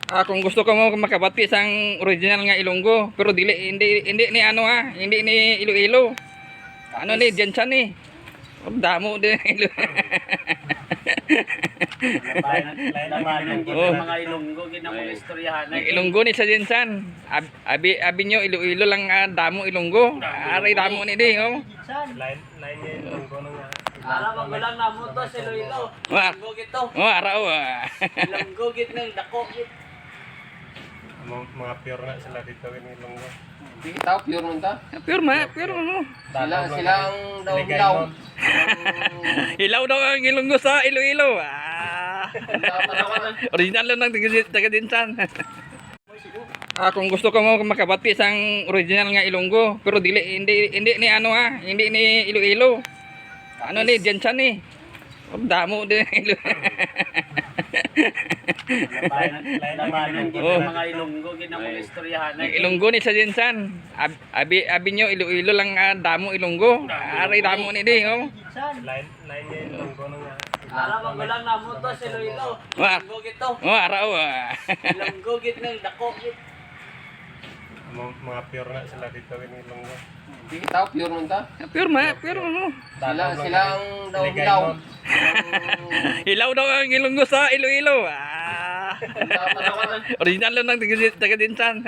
Kung gusto ko mo makabati sang original nga Ilonggo, pero hindi ni ano hindi ni Iloilo. Ano ni Jensan ni. Damo din Ilo. Labanan gid Oh. mga Ilonggo gid na mga istoryahan. Ilonggo ni sa Jensan. Abi nyo Iloilo lang damo Ilonggo. Aray damo ni di oh. Line niya yung lunggo nung Para magulang na mo to si Iloilo. Wah. Ilonggo gid to. Araw. Ilonggo gid ng dako gid. mga pure na sila dito yung lunggo. Hindi tao, pure nun ta. Pure mo. Silang daw. Ilaw daw ang Ilonggo sa Iloilo. Original lang ng taga Jensan. Kung gusto ko mo makabati sang original nga Ilonggo, pero hindi ni ano hindi ni Iloilo. Ano ni Jensan ni. Damo din Ilo. Labanan gid Oh. mga Ilonggo gid na mga istoryahan. Ilonggo ni sa Jensan. Abi nyo Iloilo lang damo Ilonggo. Aray damo ni di oh. Line niya yung lunggo nung Para magulang na mo to si Iloilo. Wah. Ilonggo gid to. Araw. Ilonggo gid ng dako gid. mga pure na sila dito yung lunggo. Hindi tao, pure nun ta. Pure mo. Silang daw. Ilaw daw ang Ilonggo sa Iloilo. Original lang ng taga Jensan.